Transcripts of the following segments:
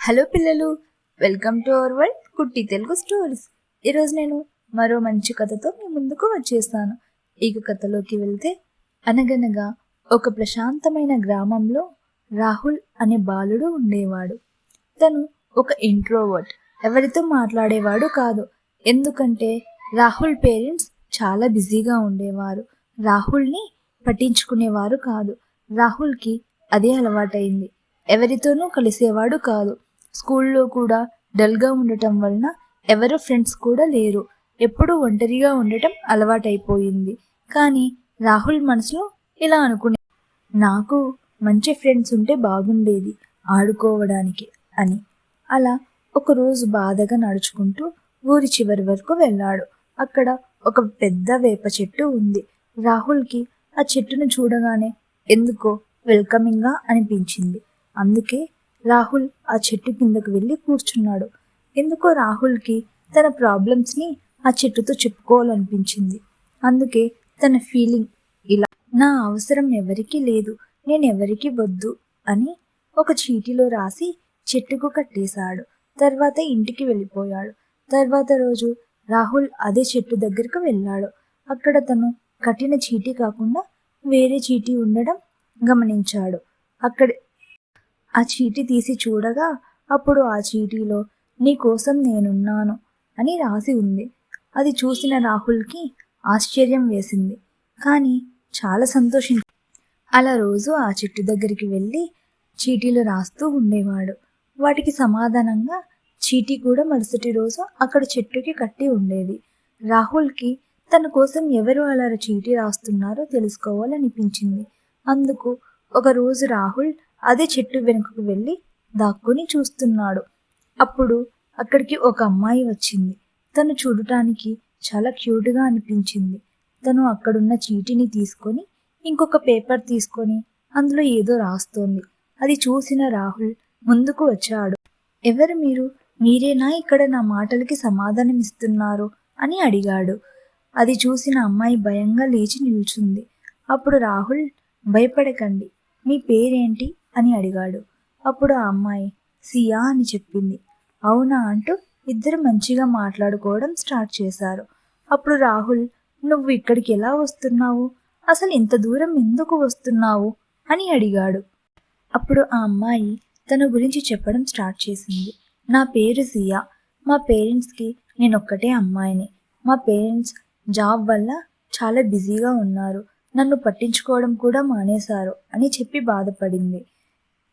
Hello పిల్లలు, welcome to our world కుట్టి Telugu stories. ఈరోజు నేను మరో మంచి కథతో మీ ముందుకు వచ్చేస్తాను. ఈ కథలోకి వెళ్తే, అనగనగా ఒక ప్రశాంతమైన గ్రామంలో రాహుల్ అనే బాలుడు ఉండేవాడు. తను ఒక ఇంట్రోవర్ట్, ఎవరితో మాట్లాడేవాడు కాదు. ఎందుకంటే రాహుల్ పేరెంట్స్ చాలా బిజీగా ఉండేవారు. రాహుల్ని పట్టించుకునేవారు కాదు. రాహుల్కి అదే అలవాటైంది. ఎవరితోనూ కలిసేవాడు కాదు. స్కూల్లో కూడా డల్గా ఉండటం వలన ఎవరు ఫ్రెండ్స్ కూడా లేరు. ఎప్పుడూ ఒంటరిగా ఉండటం అలవాటైపోయింది. కానీ రాహుల్ మనసులో ఇలా అనుకునే, నాకు మంచి ఫ్రెండ్స్ ఉంటే బాగుండేది ఆడుకోవడానికి అని. అలా ఒకరోజు బాధగా నడుచుకుంటూ ఊరి చివరి వరకు వెళ్ళాడు. అక్కడ ఒక పెద్ద వేప చెట్టు ఉంది. రాహుల్కి ఆ చెట్టును చూడగానే ఎందుకో వెల్కమింగ్గా అనిపించింది. అందుకే రాహుల్ ఆ చెట్టు కిందకు వెళ్ళి కూర్చున్నాడు. ఎందుకో రాహుల్కి తన ప్రాబ్లమ్స్ని ఆ చెట్టుతో చెప్పుకోవాలనిపించింది. అందుకే తన ఫీలింగ్ ఇలా, నా అవసరం ఎవరికీ లేదు, నేను ఎవరికి వద్దు అని ఒక చీటీలో రాసి చెట్టుకు కట్టేశాడు. తర్వాత ఇంటికి వెళ్ళిపోయాడు. తర్వాత రోజు రాహుల్ అదే చెట్టు దగ్గరకు వెళ్ళాడు. అక్కడ తను కట్టిన చీటీ కాకుండా వేరే చీటీ ఉండడం గమనించాడు. అక్కడ ఆ చీటీ తీసి చూడగా అప్పుడు ఆ చీటీలో నీ కోసం నేనున్నాను అని రాసి ఉంది. అది చూసిన రాహుల్కి ఆశ్చర్యం వేసింది, కానీ చాలా సంతోషించాడు. అలా రోజు ఆ చెట్టు దగ్గరికి వెళ్ళి చీటీలు రాస్తూ ఉండేవాడు. వాటికి సమాధానంగా చీటీ కూడా మరుసటి రోజు అక్కడ చెట్టుకి కట్టి ఉండేది. రాహుల్కి తన కోసం ఎవరు అలా చీటీ రాస్తున్నారో తెలుసుకోవాలనిపించింది. అందుకు ఒకరోజు రాహుల్ అదే చెట్టు వెనుకకు వెళ్ళి దాక్కుని చూస్తున్నాడు. అప్పుడు అక్కడికి ఒక అమ్మాయి వచ్చింది. తను చూడటానికి చాలా క్యూట్గా అనిపించింది. తను అక్కడున్న చీటిని తీసుకొని ఇంకొక పేపర్ తీసుకొని అందులో ఏదో రాస్తోంది. అది చూసిన రాహుల్ ముందుకు వచ్చాడు. ఎవరు మీరు? మీరేనా ఇక్కడ నా మాటలకి సమాధానం ఇస్తున్నారు అని అడిగాడు. అది చూసిన అమ్మాయి భయంగా లేచి నిల్చుంది. అప్పుడు రాహుల్, భయపడకండి, మీ పేరేంటి అని అడిగాడు. అప్పుడు ఆ అమ్మాయి సియా అని చెప్పింది. అవునా అంటూ ఇద్దరు మంచిగా మాట్లాడుకోవడం స్టార్ట్ చేశారు. అప్పుడు రాహుల్, నువ్వు ఇక్కడికి ఎలా వస్తున్నావు? అసలు ఇంత దూరం ఎందుకు వస్తున్నావు అని అడిగాడు. అప్పుడు ఆ అమ్మాయి తన గురించి చెప్పడం స్టార్ట్ చేసింది. నా పేరు సియా. మా పేరెంట్స్కి నేనొక్కటే అమ్మాయిని. మా పేరెంట్స్ జాబ్ వల్ల చాలా బిజీగా ఉన్నారు. నన్ను పట్టించుకోవడం కూడా మానేశారు అని చెప్పి బాధపడింది.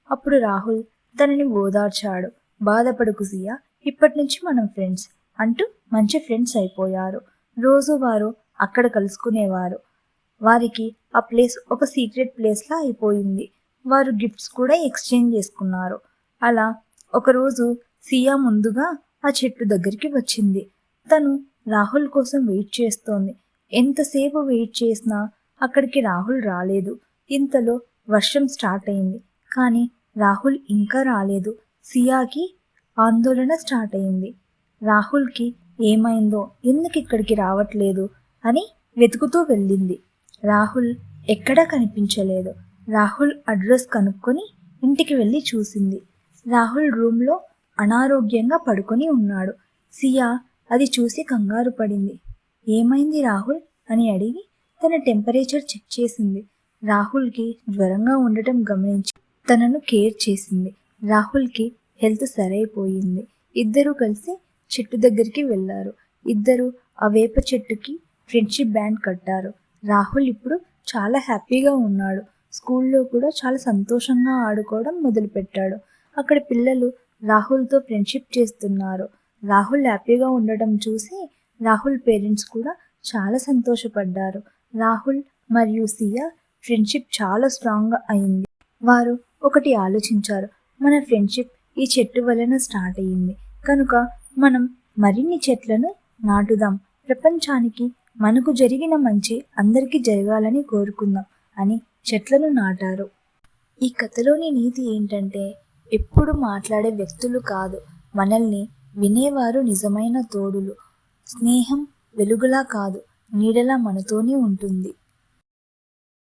అప్పుడు రాహుల్ తనని ఓదార్చాడు. బాధపడకు సియా, ఇప్పటి నుంచి మనం ఫ్రెండ్స్ అంటూ మంచి ఫ్రెండ్స్ అయిపోయారు. రోజు వారు అక్కడ కలుసుకునేవారు. వారికి ఆ ప్లేస్ ఒక సీక్రెట్ ప్లేస్లా అయిపోయింది. వారు గిఫ్ట్స్ కూడా ఎక్స్చేంజ్ చేసుకున్నారు. అలా ఒకరోజు సియా ముందుగా ఆ చెట్టు దగ్గరికి వచ్చింది. తను రాహుల్ కోసం వెయిట్ చేస్తోంది. ఎంతసేపు వెయిట్ చేసినా అక్కడికి రాహుల్ రాలేదు. ఇంతలో వర్షం స్టార్ట్ అయింది, కానీ రాహుల్ ఇంకా రాలేదు. సియాకి ఆందోళన స్టార్ట్ అయింది. రాహుల్కి ఏమైందో, ఎందుకు ఇక్కడికి రావట్లేదు అని వెతుకుతూ వెళ్ళింది. రాహుల్ ఎక్కడా కనిపించలేదు. రాహుల్ అడ్రస్ కనుక్కొని ఇంటికి వెళ్ళి చూసింది. రాహుల్ రూమ్లో అనారోగ్యంగా పడుకొని ఉన్నాడు. సియా అది చూసి కంగారు పడింది. ఏమైంది రాహుల్ అని అడిగి తన టెంపరేచర్ చెక్ చేసింది. రాహుల్కి జ్వరంగా ఉండటం గమనించి తనను కేర్ చేసింది. రాహుల్కి హెల్త్ సరైపోయింది. ఇద్దరూ కలిసి చెట్టు దగ్గరికి వెళ్ళారు. ఇద్దరు ఆ వేప చెట్టుకి ఫ్రెండ్షిప్ బ్యాండ్ కట్టారు. రాహుల్ ఇప్పుడు చాలా హ్యాపీగా ఉన్నాడు. స్కూల్లో కూడా చాలా సంతోషంగా ఆడుకోవడం మొదలుపెట్టాడు. అక్కడ పిల్లలు రాహుల్తో ఫ్రెండ్షిప్ చేస్తున్నారు. రాహుల్ హ్యాపీగా ఉండటం చూసి రాహుల్ పేరెంట్స్ కూడా చాలా సంతోషపడ్డారు. రాహుల్ మరియు సియా ఫ్రెండ్షిప్ చాలా స్ట్రాంగ్గా అయింది. వారు ఒకటి ఆలోచించారు, మన ఫ్రెండ్షిప్ ఈ చెట్టు వలన స్టార్ట్ అయ్యింది కనుక మనం మరిన్ని చెట్లను నాటుదాం. ప్రపంచానికి మనకు జరిగిన మంచి అందరికీ జరగాలని కోరుకుందాం అని చెట్లను నాటారు. ఈ కథలోని నీతి ఏంటంటే, ఎప్పుడు మాట్లాడే వ్యక్తులు కాదు, మనల్ని వినేవారు నిజమైన తోడులు. స్నేహం వెలుగులా కాదు, నీడలా మనతోనే ఉంటుంది.